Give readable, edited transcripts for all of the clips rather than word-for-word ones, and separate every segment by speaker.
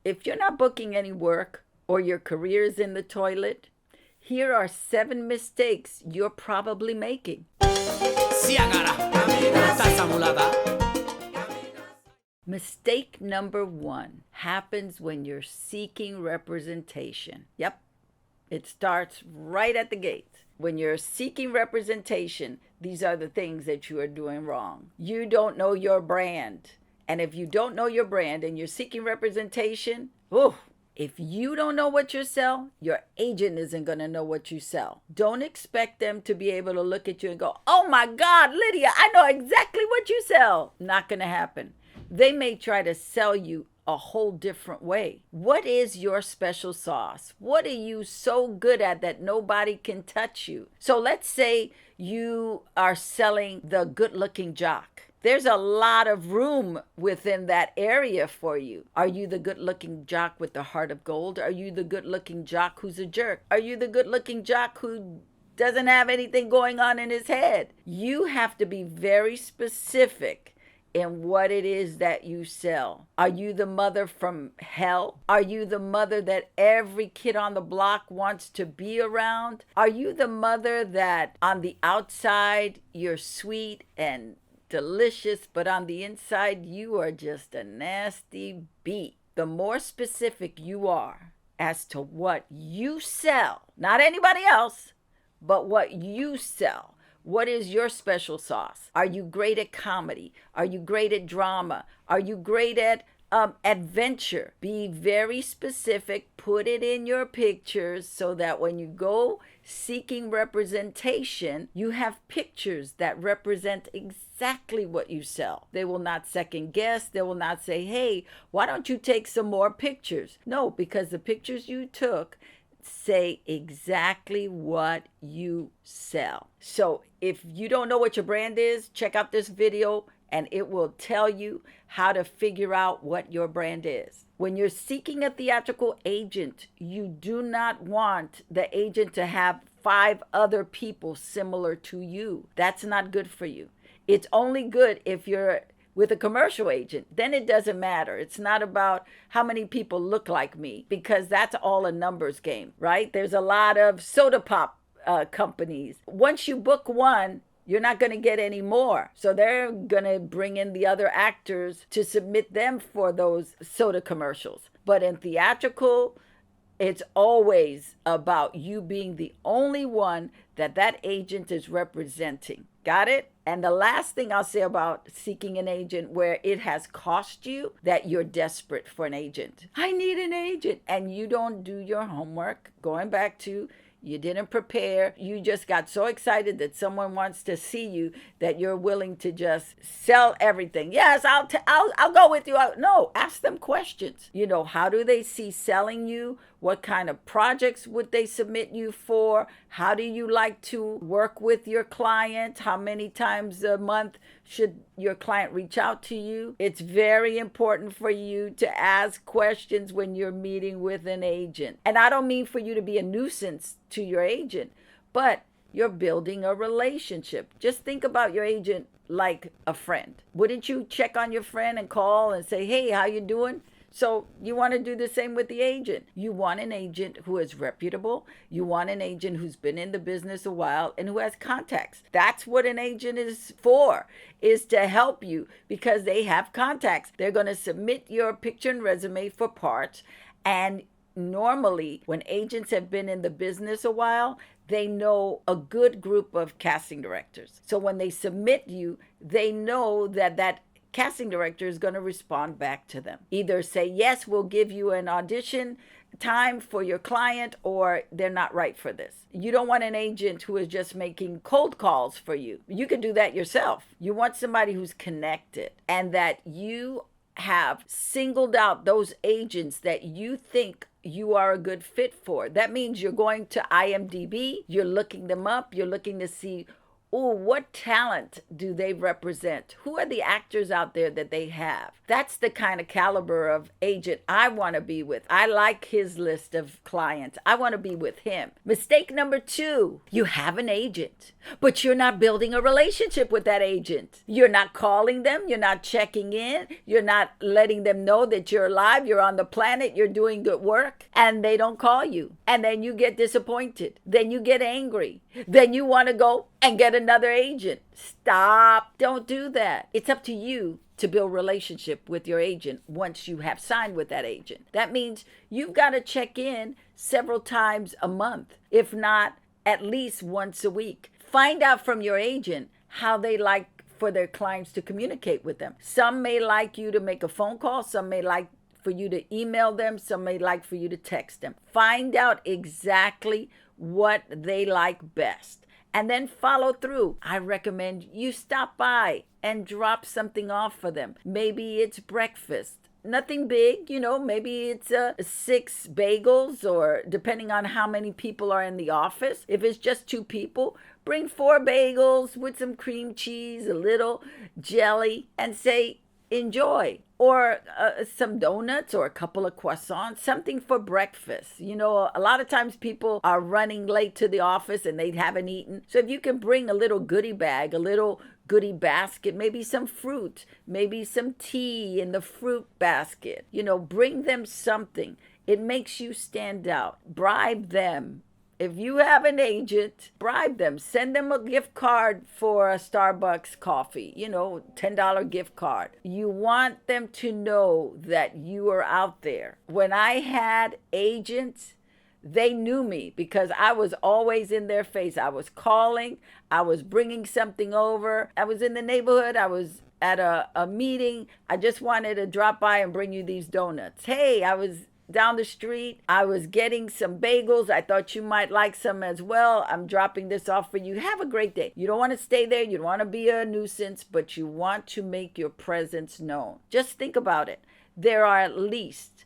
Speaker 1: if you're not booking any work or your career is in the toilet, here are 7 mistakes you're probably making. Mistake number 1 happens when you're seeking representation. Yep, it starts right at the gate. When you're seeking representation, these are the things that you are doing wrong. You don't know your brand. And if you don't know your brand and you're seeking representation, if you don't know what you sell, your agent isn't going to know what you sell. Don't expect them to be able to look at you and go, "Oh my God, Lydia, I know exactly what you sell." Not going to happen. They may try to sell you a whole different way. What is your special sauce? What are you so good at that nobody can touch you? So let's say you are selling the good-looking jock. There's a lot of room within that area for you. Are you the good-looking jock with the heart of gold? Are you the good-looking jock who's a jerk? Are you the good-looking jock who doesn't have anything going on in his head? You have to be very specific in what it is that you sell. Are you the mother from hell? Are you the mother that every kid on the block wants to be around? Are you the mother that on the outside you're sweet and delicious, but on the inside you are just a nasty beat? The more specific you are as to what you sell, not anybody else, but what you sell. What is your special sauce? Are you great at comedy? Are you great at drama? Are you great at adventure? Be very specific. Put it in your pictures so that when you go seeking representation, you have pictures that represent exactly what you sell. They will not second guess. They will not say, "Hey, why don't you take some more pictures?" No, because the pictures you took say exactly what you sell. So if you don't know what your brand is, check out this video and it will tell you how to figure out what your brand is. When you're seeking a theatrical agent, you do not want the agent to have 5 other people similar to you. That's not good for you. It's only good if you're with a commercial agent. Then it doesn't matter. It's not about how many people look like me, because that's all a numbers game, right? There's a lot of soda pop companies. Once you book one, you're not going to get any more. So they're going to bring in the other actors to submit them for those soda commercials. But in theatrical, it's always about you being the only one that agent is representing. Got it? And the last thing I'll say about seeking an agent where it has cost you that you're desperate for an agent. I need an agent. And you don't do your homework. Going back to, you didn't prepare. You just got so excited that someone wants to see you that you're willing to just sell everything. Yes, I'll go with you. No, ask them questions. How do they see selling you? What kind of projects would they submit you for? How do you like to work with your client? How many times a month should your client reach out to you? It's very important for you to ask questions when you're meeting with an agent. And I don't mean for you to be a nuisance to your agent, but you're building a relationship. Just think about your agent like a friend. Wouldn't you check on your friend and call and say, "Hey, how you doing?" So you want to do the same with the agent. You want an agent who is reputable. You want an agent who's been in the business a while and who has contacts. That's what an agent is for, is to help you because they have contacts. They're going to submit your picture and resume for parts. And normally when agents have been in the business a while, they know a good group of casting directors. So when they submit you, they know that casting director is going to respond back to them. Either say, "Yes, we'll give you an audition time for your client," or "They're not right for this." You don't want an agent who is just making cold calls for you. You can do that yourself. You want somebody who's connected and that you have singled out those agents that you think you are a good fit for. That means you're going to IMDb, you're looking them up, you're looking to see, Ooh, what talent do they represent? Who are the actors out there that they have? That's the kind of caliber of agent I want to be with. I like his list of clients. I want to be with him. Mistake number 2, you have an agent, but you're not building a relationship with that agent. You're not calling them. You're not checking in. You're not letting them know that you're alive. You're on the planet. You're doing good work. And they don't call you. And then you get disappointed. Then you get angry. Then you want to go and get another agent. Stop. Don't do that. It's up to you to build relationship with your agent once you have signed with that agent. That means you've got to check in several times a month, if not at least once a week. Find out from your agent how they like for their clients to communicate with them. Some may like you to make a phone call. Some may like for you to email them. Some may like for you to text them. Find out exactly what they like best and then follow through. I recommend you stop by and drop something off for them. Maybe it's breakfast. Nothing big, maybe it's 6 bagels, or depending on how many people are in the office. If it's just 2 people, bring 4 bagels with some cream cheese, a little jelly, and say, enjoy. Or some donuts or a couple of croissants, something for breakfast. A lot of times people are running late to the office and they haven't eaten. So if you can bring a little goodie bag, a little goodie basket, maybe some fruit, maybe some tea in the fruit basket, bring them something. It makes you stand out. Bribe them. If you have an agent, bribe them. Send them a gift card for a Starbucks coffee, $10 gift card. You want them to know that you are out there. When I had agents, they knew me because I was always in their face. I was calling. I was bringing something over. I was in the neighborhood. I was at a meeting. I just wanted to drop by and bring you these donuts. Hey, I was down the street. I was getting some bagels. I thought you might like some as well. I'm dropping this off for you. Have a great day. You don't want to stay there. You don't want to be a nuisance, but you want to make your presence known. Just think about it. There are at least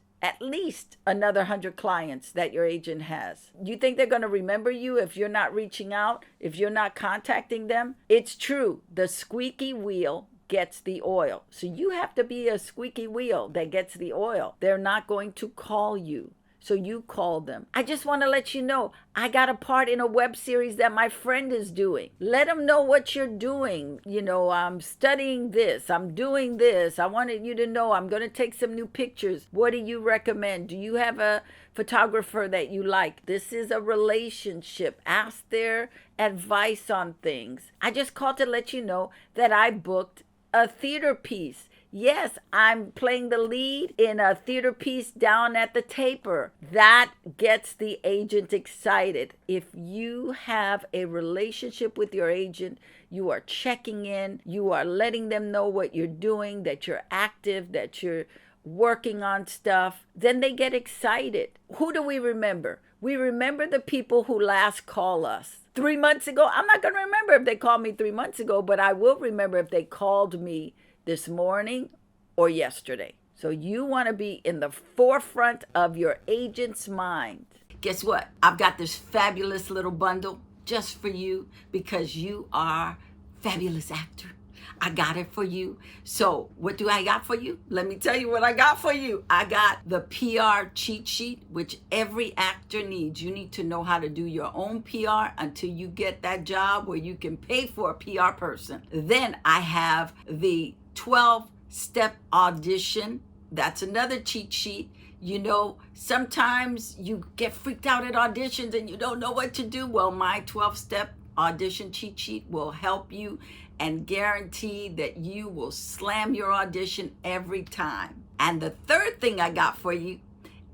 Speaker 1: another 100 clients that your agent has. You think they're going to remember you if you're not reaching out, if you're not contacting them? It's true. The squeaky wheel gets the oil. So you have to be a squeaky wheel that gets the oil. They're not going to call you. So you call them. I just want to let you know, I got a part in a web series that my friend is doing. Let them know what you're doing. I'm studying this. I'm doing this. I wanted you to know I'm going to take some new pictures. What do you recommend? Do you have a photographer that you like? This is a relationship. Ask their advice on things. I just called to let you know that I booked a theater piece. Yes, I'm playing the lead in a theater piece down at the Taper. That gets the agent excited. If you have a relationship with your agent, you are checking in, you are letting them know what you're doing, that you're active, that you're working on stuff, then they get excited. Who do we remember? We remember the people who last call us. 3 months ago, I'm not going to remember if they called me 3 months ago, but I will remember if they called me this morning or yesterday. So you want to be in the forefront of your agent's mind. Guess what? I've got this fabulous little bundle just for you because you are a fabulous actor. I got it for you. So what do I got for you? Let me tell you what I got for you. I got the PR cheat sheet, which every actor needs. You need to know how to do your own PR until you get that job where you can pay for a PR person. Then I have the 12-step audition. That's another cheat sheet. Sometimes you get freaked out at auditions and you don't know what to do. Well, my 12-step audition cheat sheet will help you and guarantee that you will slam your audition every time. And the third thing I got for you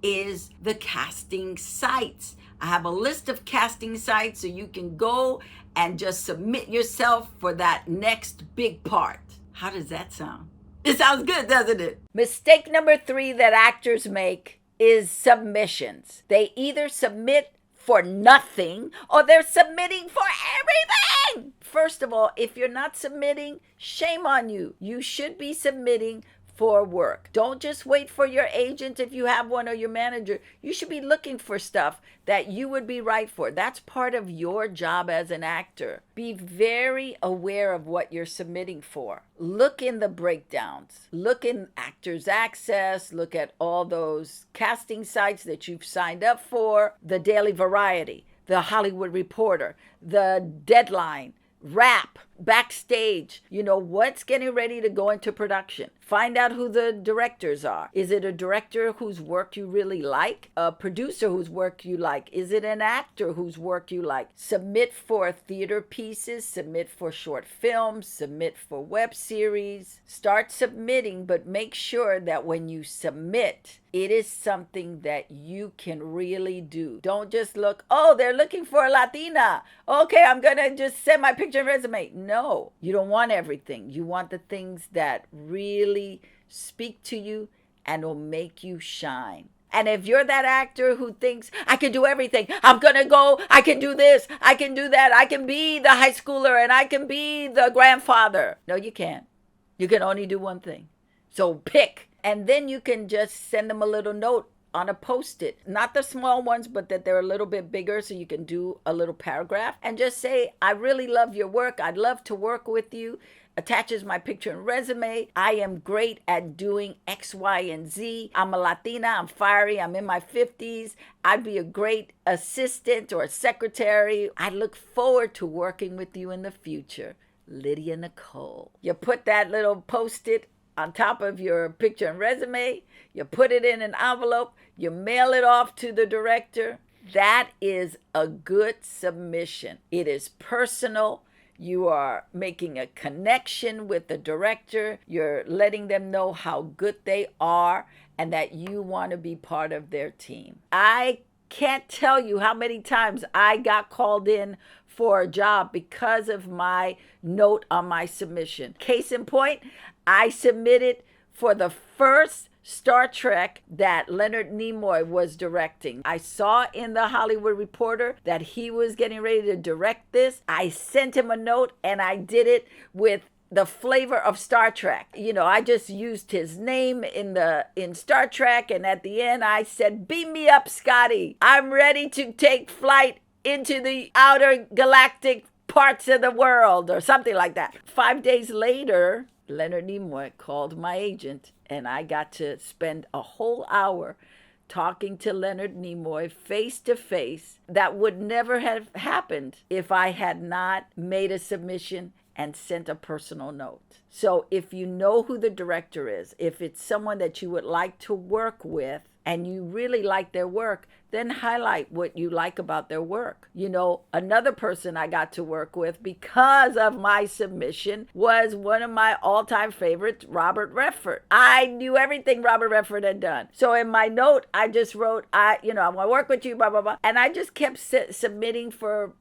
Speaker 1: is the casting sites. I have a list of casting sites so you can go and just submit yourself for that next big part. How does that sound? It sounds good, doesn't it? Mistake number 3 that actors make is submissions. They either submit for nothing or they're submitting for everything. First of all, if you're not submitting, shame on you. You should be submitting for work. Don't just wait for your agent if you have one or your manager. You should be looking for stuff that you would be right for. That's part of your job as an actor. Be very aware of what you're submitting for. Look in the breakdowns. Look in Actors Access. Look at all those casting sites that you've signed up for. The Daily Variety, the Hollywood Reporter, the Deadline, Rap, Backstage, what's getting ready to go into production. Find out who the directors are. Is it a director whose work you really like? A producer whose work you like? Is it an actor whose work you like? Submit for theater pieces, submit for short films, submit for web series. Start submitting, but make sure that when you submit, it is something that you can really do. Don't just look, oh, they're looking for a Latina. Okay, I'm going to just send my picture and resume. No, you don't want everything. You want the things that really speak to you and will make you shine. And if you're that actor who thinks, I can do everything, I'm going to go, I can do this, I can do that, I can be the high schooler and I can be the grandfather. No, you can't. You can only do one thing. So pick. And then you can just send them a little note on a Post-it. Not the small ones, but that they're a little bit bigger so you can do a little paragraph. And just say, I really love your work. I'd love to work with you. Attaches my picture and resume. I am great at doing X, Y, and Z. I'm a Latina. I'm fiery. I'm in my 50s. I'd be a great assistant or secretary. I look forward to working with you in the future. Lydia Nicole. You put that little Post-it on top of your picture and resume, you put it in an envelope, you mail it off to the director. That is a good submission. It is personal. You are making a connection with the director. You're letting them know how good they are and that you want to be part of their team. I can't tell you how many times I got called in for a job because of my note on my submission. Case in point, I submitted for the first Star Trek that Leonard Nimoy was directing. I saw in the Hollywood Reporter that he was getting ready to direct this. I sent him a note and I did it with the flavor of Star Trek. I just used his name in Star Trek, and at the end I said, beam me up, Scotty. I'm ready to take flight into the outer galactic parts of the world, or something like that. 5 days later, Leonard Nimoy called my agent, and I got to spend a whole hour talking to Leonard Nimoy face to face. That would never have happened if I had not made a submission and sent a personal note. So if you know who the director is, if it's someone that you would like to work with and you really like their work, then highlight what you like about their work. Another person I got to work with because of my submission was one of my all-time favorites, Robert Redford. I knew everything Robert Redford had done. So in my note, I just wrote, I want to work with you, blah, blah, blah. And I just kept submitting for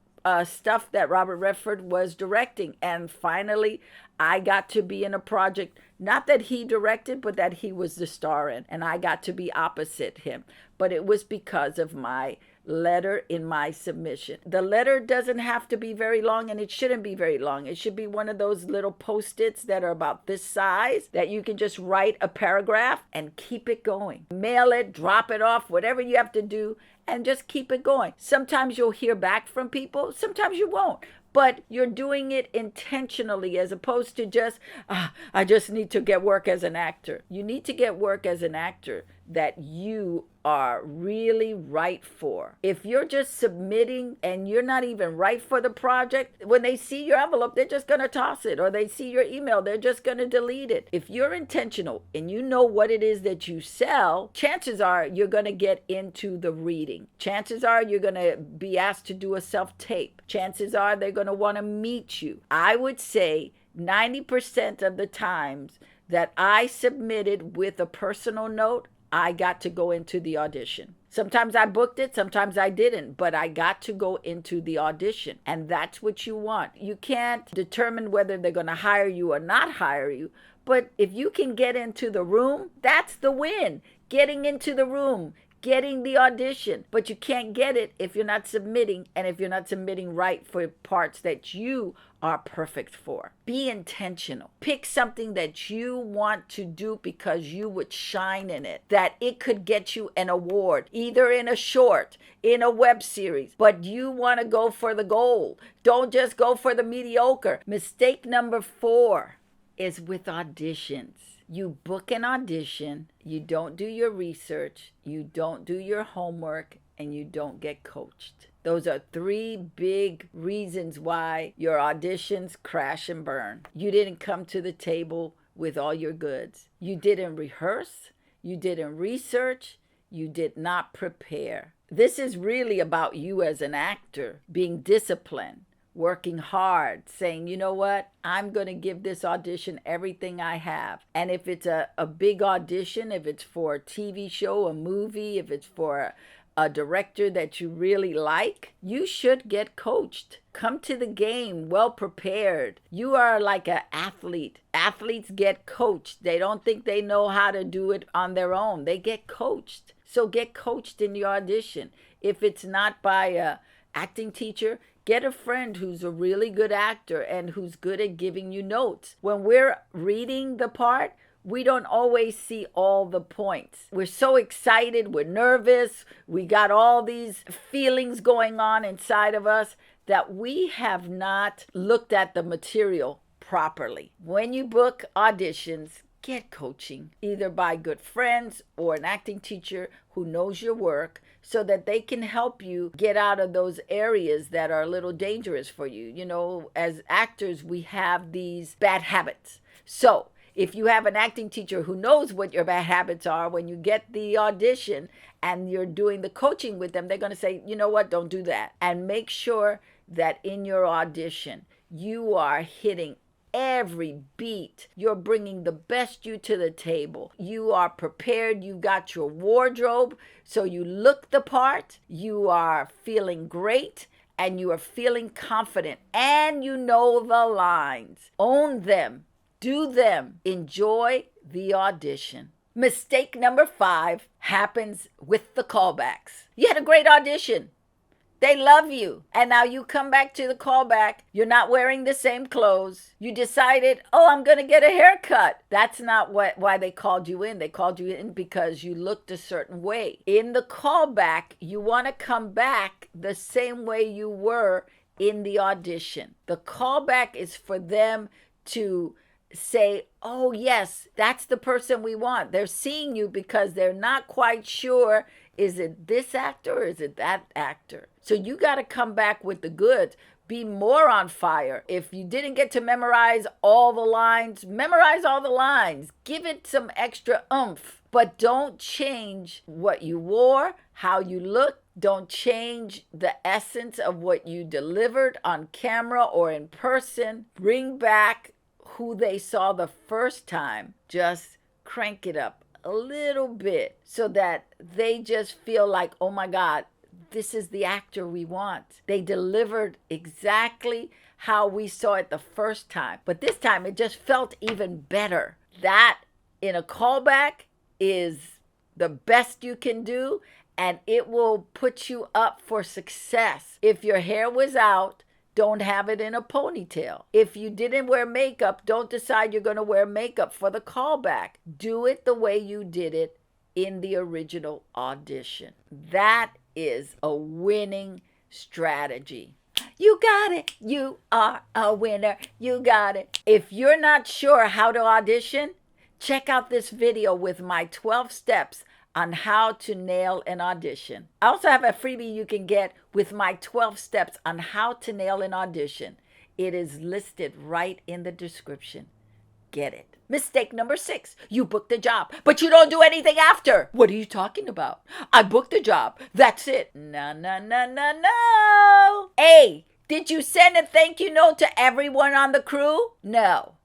Speaker 1: stuff that Robert Redford was directing. And finally, I got to be in a project, not that he directed, but that he was the star in. And I got to be opposite him. But it was because of my letter in my submission. The letter doesn't have to be very long, and it shouldn't be very long. It should be one of those little Post-its that are about this size that you can just write a paragraph and keep it going. Mail it, drop it off, whatever you have to do, and just keep it going. Sometimes you'll hear back from people, sometimes you won't. But you're doing it intentionally as opposed to just, I just need to get work as an actor. You need to get work as an actor that you are really right for. If you're just submitting and you're not even right for the project, when they see your envelope, they're just going to toss it, or they see your email, they're just going to delete it. If you're intentional and you know what it is that you sell, chances are you're going to get into the reading. Chances are you're going to be asked to do a self-tape. Chances are they're going to want to meet you. I would say 90% of the times that I submitted with a personal note, I got to go into the audition. Sometimes I booked it, sometimes I didn't, but I got to go into the audition. And that's what you want. You can't determine whether they're going to hire you or not hire you, but if you can get into the room, that's the win. Getting into the room, getting the audition, but you can't get it if you're not submitting, and if you're not submitting right for parts that you are perfect for. Be intentional. Pick something that you want to do because you would shine in it, that it could get you an award, either in a short, in a web series, but you want to go for the gold. Don't just go for the mediocre. Mistake number 4 is with auditions. You book an audition, you don't do your research, you don't do your homework, and you don't get coached. Those are 3 big reasons why your auditions crash and burn. You didn't come to the table with all your goods. You didn't rehearse, you didn't research, you did not prepare. This is really about you as an actor being disciplined, working hard, saying, you know what, I'm going to give this audition everything I have. And if it's a big audition, if it's for a TV show, a movie, if it's for a director that you really like, you should get coached. Come to the game well prepared. You are like an athlete. Athletes get coached. They don't think they know how to do it on their own. They get coached. So get coached in your audition. If it's not by a acting teacher, get a friend who's a really good actor and who's good at giving you notes. When we're reading the part, we don't always see all the points. We're so excited, we're nervous, we got all these feelings going on inside of us that we have not looked at the material properly. When you book auditions, get coaching, either by good friends or an acting teacher who knows your work, so that they can help you get out of those areas that are a little dangerous for you. You know, as actors, we have these bad habits. So if you have an acting teacher who knows what your bad habits are, when you get the audition and you're doing the coaching with them, they're going to say, you know what, don't do that. And make sure that in your audition, you are hitting every beat. You're bringing the best you to the table. You are prepared. You got your wardrobe, so you look the part. You are feeling great, and you are feeling confident, and you know the lines. Own them. Do them. Enjoy the audition. Mistake number 5 happens with the callbacks. You had a great audition. They love you. And now you come back to the callback. You're not wearing the same clothes. You decided, oh, I'm going to get a haircut. That's not why they called you in. They called you in because you looked a certain way. In the callback, you want to come back the same way you were in the audition. The callback is for them to say, oh, yes, that's the person we want. They're seeing you because they're not quite sure, is it this actor or is it that actor? So you got to come back with the goods. Be more on fire. If you didn't get to memorize all the lines, memorize all the lines. Give it some extra oomph. But don't change what you wore, how you look. Don't change the essence of what you delivered on camera or in person. Bring back who they saw the first time. Just crank it up a little bit so that they just feel like, oh my God, this is the actor we want. They delivered exactly how we saw it the first time. But this time it just felt even better. That in a callback is the best you can do, and it will put you up for success. If your hair was out, don't have it in a ponytail. If you didn't wear makeup, don't decide you're going to wear makeup for the callback. Do it the way you did it in the original audition. That is a winning strategy. You got it. You are a winner. You got it. If you're not sure how to audition, check out this video with my 12 steps on how to nail an audition. I also have a freebie you can get with my 12 steps on how to nail an audition. It is listed right in the description. Get it. Mistake number 6. You booked a job, but you don't do anything after. What are you talking about? I booked a job. That's it. No, no, no, no, no. A, did you send a thank you note to everyone on the crew? No.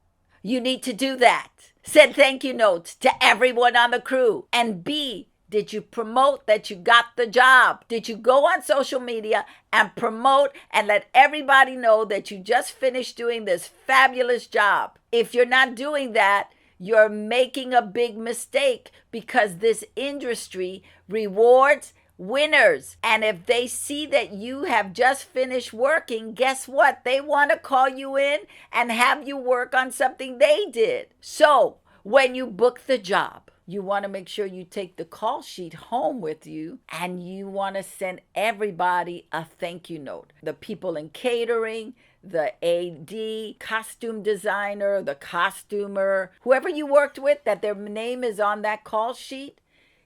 Speaker 1: You need to do that. Send thank you notes to everyone on the crew. And B, did you promote that you got the job? Did you go on social media and promote and let everybody know that you just finished doing this fabulous job? If you're not doing that, you're making a big mistake because this industry rewards winners. And if they see that you have just finished working, guess what? They want to call you in and have you work on something they did. So when you book the job, you want to make sure you take the call sheet home with you, and you want to send everybody a thank you note. The people in catering, the AD, costume designer, the costumer, whoever you worked with, that their name is on that call sheet,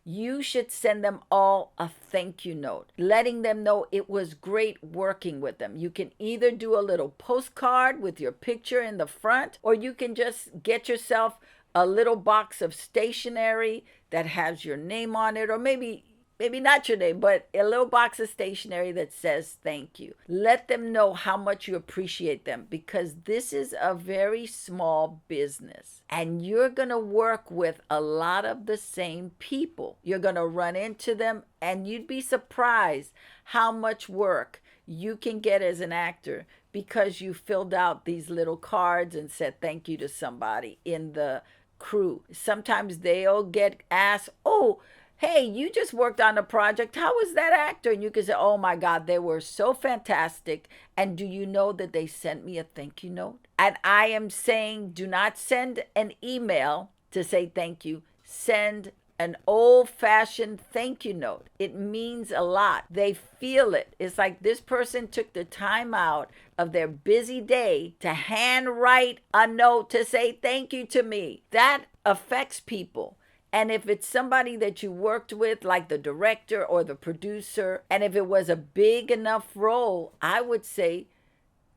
Speaker 1: you should send them all a thank you note, letting them know it was great working with them. You can either do a little postcard with your picture in the front, or you can just get yourself a little box of stationery that has your name on it, or maybe not your name, but a little box of stationery that says thank you. Let them know how much you appreciate them, because this is a very small business and you're going to work with a lot of the same people. You're going to run into them, and you'd be surprised how much work you can get as an actor because you filled out these little cards and said thank you to somebody in the crew. Sometimes they'll get asked, oh, hey, you just worked on a project. How was that actor? And you can say, oh my God, they were so fantastic. And do you know that they sent me a thank you note? And I am saying, do not send an email to say thank you. Send an old-fashioned thank you note. It means a lot. They feel it. It's like this person took the time out of their busy day to handwrite a note to say thank you to me. That affects people. And if it's somebody that you worked with, like the director or the producer, and if it was a big enough role, I would say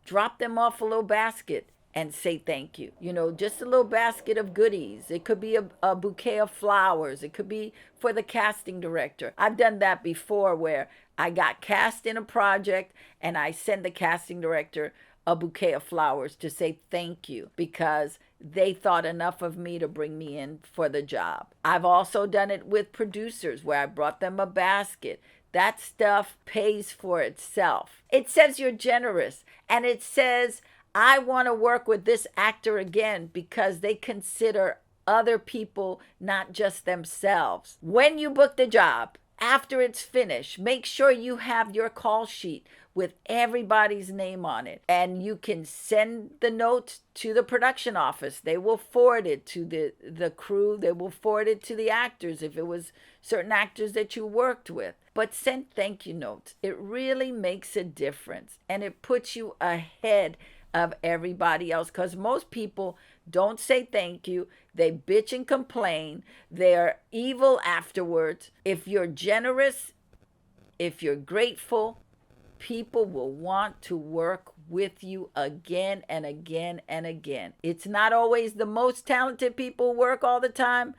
Speaker 1: drop them off a little basket and say thank you. You know, just a little basket of goodies. It could be a bouquet of flowers. It could be for the casting director. I've done that before, where I got cast in a project and I send the casting director a bouquet of flowers to say thank you, because they thought enough of me to bring me in for the job. I've also done it with producers where I brought them a basket. That stuff pays for itself. It says you're generous, and it says, I want to work with this actor again, because they consider other people, not just themselves. When you book the job, after it's finished, make sure you have your call sheet with everybody's name on it. And you can send the notes to the production office. They will forward it to the crew. They will forward it to the actors if it was certain actors that you worked with. But send thank you notes. It really makes a difference, and it puts you ahead of everybody else, because most people don't say thank you. They bitch and complain. They're evil afterwards. If you're generous, if you're grateful, people will want to work with you again and again and again. It's not always the most talented people work all the time,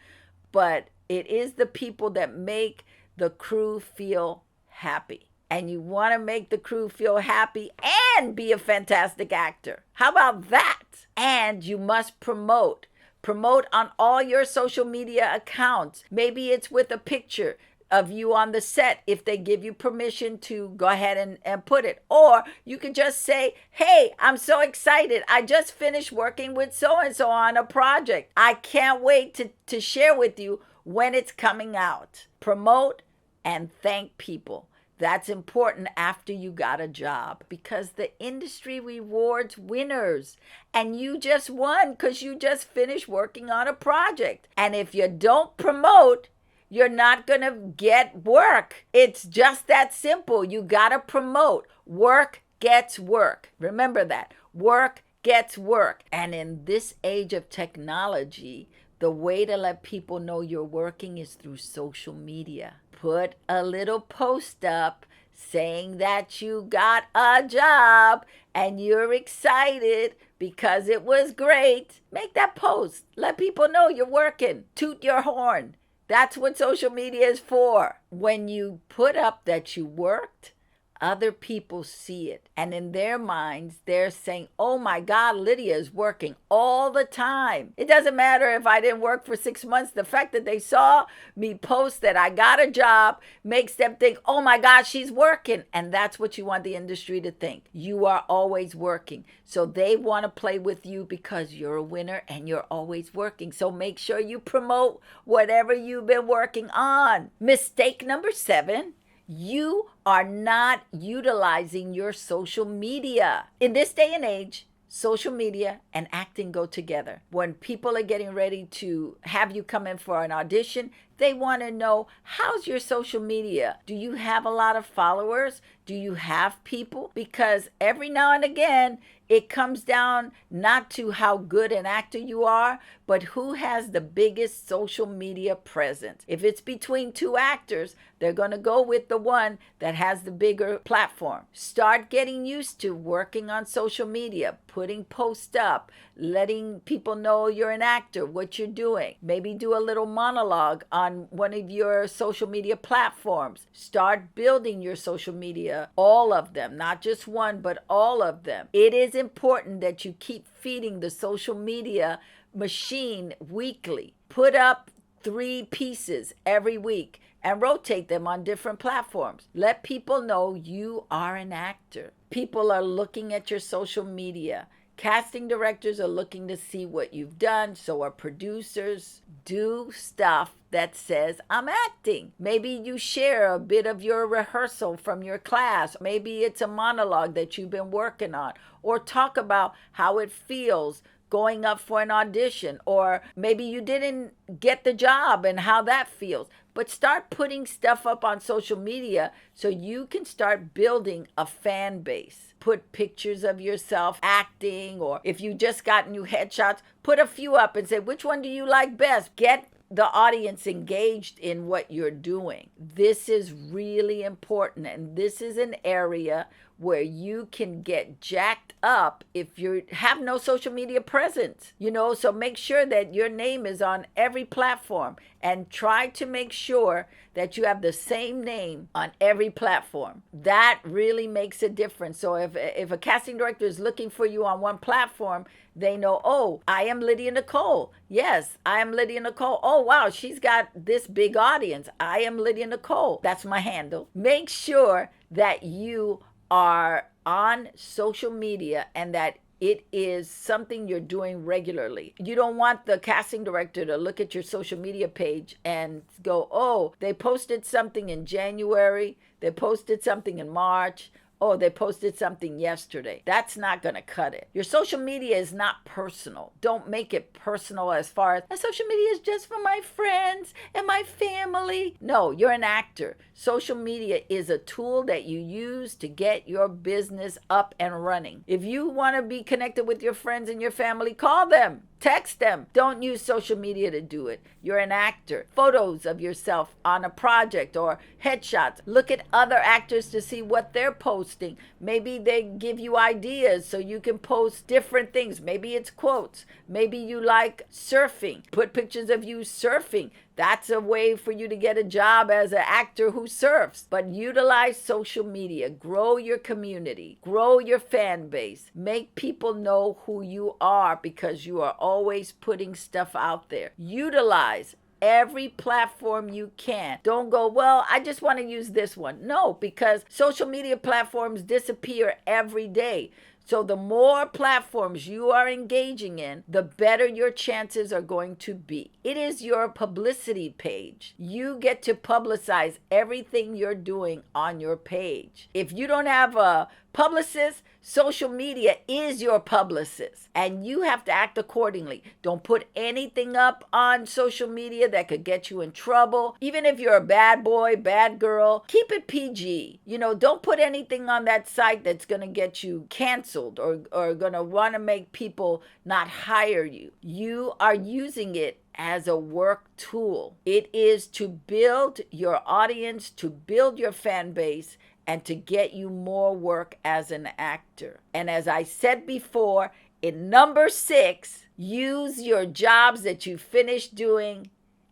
Speaker 1: but it is the people that make the crew feel happy. And you want to make the crew feel happy and be a fantastic actor. How about that? And you must promote. Promote on all your social media accounts. Maybe it's with a picture of you on the set, if they give you permission to go ahead and put it. Or you can just say, hey, I'm so excited. I just finished working with so-and-so on a project. I can't wait to share with you when it's coming out. Promote and thank people. That's important after you got a job, because the industry rewards winners, and you just won because you just finished working on a project. And if you don't promote, you're not going to get work. It's just that simple. You got to promote. Work gets work. Remember that. Work gets work. And in this age of technology, the way to let people know you're working is through social media. Put a little post up saying that you got a job and you're excited because it was great. Make that post. Let people know you're working. Toot your horn. That's what social media is for. When you put up that you worked, other people see it. And in their minds, they're saying, oh my God, Lydia is working all the time. It doesn't matter if I didn't work for 6 months. The fact that they saw me post that I got a job makes them think, oh my God, she's working. And that's what you want the industry to think. You are always working. So they want to play with you because you're a winner and you're always working. So make sure you promote whatever you've been working on. Mistake number 7. You are not utilizing your social media. In this day and age, social media and acting go together. When people are getting ready to have you come in for an audition, they want to know, how's your social media? Do you have a lot of followers? Do you have people? Because every now and again, it comes down not to how good an actor you are, but who has the biggest social media presence. If it's between two actors, they're going to go with the one that has the bigger platform. Start getting used to working on social media, putting posts up, letting people know you're an actor, what you're doing. Maybe do a little monologue on one of your social media platforms. Start building your social media, all of them, not just one, but all of them. It is important that you keep feeding the social media machine weekly. Put up 3 pieces every week and rotate them on different platforms. Let people know you are an actor. People are looking at your social media. Casting directors are looking to see what you've done. So are producers. Do stuff that says, I'm acting. Maybe you share a bit of your rehearsal from your class. Maybe it's a monologue that you've been working on. Or talk about how it feels going up for an audition. Or maybe you didn't get the job and how that feels. But start putting stuff up on social media so you can start building a fan base. Put pictures of yourself acting, or if you just got new headshots, put a few up and say, which one do you like best? Get the audience engaged in what you're doing. This is really important, and this is an area where you can get jacked up if you have no social media presence, so make sure that your name is on every platform and try to make sure that you have the same name on every platform. That really makes a difference. So if a casting director is looking for you on one platform, they know, oh, I am Lydia Nicole. Yes, I am Lydia Nicole. Oh, wow, she's got this big audience. I am Lydia Nicole. That's my handle. Make sure that you are on social media and that it is something you're doing regularly. You don't want the casting director to look at your social media page and go, oh, they posted something in January, they posted something in March, oh, they posted something yesterday. That's not going to cut it. Your social media is not personal. Don't make it personal as far as social media is just for my friends and my family. No, you're an actor. Social media is a tool that you use to get your business up and running. If you want to be connected with your friends and your family, call them. Text them. Don't use social media to do it. You're an actor. Photos of yourself on a project or headshots. Look at other actors to see what they're posting. Maybe they give you ideas so you can post different things. Maybe it's quotes. Maybe you like surfing. Put pictures of you surfing. That's a way for you to get a job as an actor who surfs. But utilize social media. Grow your community. Grow your fan base. Make people know who you are because you are always putting stuff out there. Utilize every platform you can. Don't go, well, I just want to use this one. No, because social media platforms disappear every day. So the more platforms you are engaging in, the better your chances are going to be. It is your publicity page. You get to publicize everything you're doing on your page. If you don't have a publicist, social media is your publicist, and you have to act accordingly. Don't put anything up on social media that could get you in trouble. Even if you're a bad boy, bad girl, keep it PG. Don't put anything on that site that's going to get you canceled or going to want to make people not hire you. You are using it as a work tool. It is to build your audience, to build your fan base, and to get you more work as an actor. And as I said before, in number 6, use your jobs that you finished doing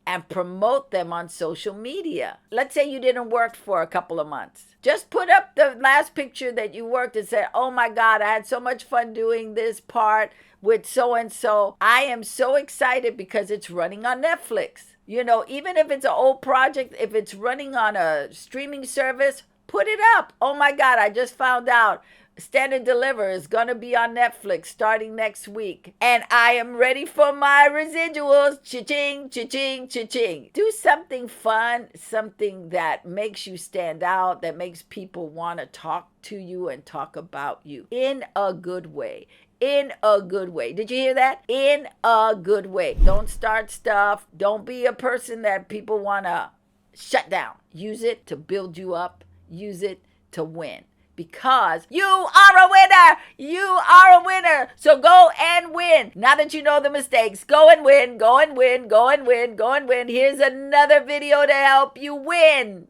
Speaker 1: and promote them on social media. Let's say you didn't work for a couple of months. Just put up the last picture that you worked and say, oh my God, I had so much fun doing this part with so-and-so. I am so excited because it's running on Netflix. You know, even if it's an old project, if it's running on a streaming service, put it up. Oh my God, I just found out Stand and Deliver is going to be on Netflix starting next week. And I am ready for my residuals. Cha-ching, cha-ching, cha-ching. Do something fun, something that makes you stand out, that makes people want to talk to you and talk about you in a good way. In a good way. Did you hear that? In a good way. Don't start stuff. Don't be a person that people want to shut down. Use it to build you up. Use it to win. Because you are a winner. You are a winner. So go and win. Now that you know the mistakes, go and win, go and win, go and win, go and win. Here's another video to help you win.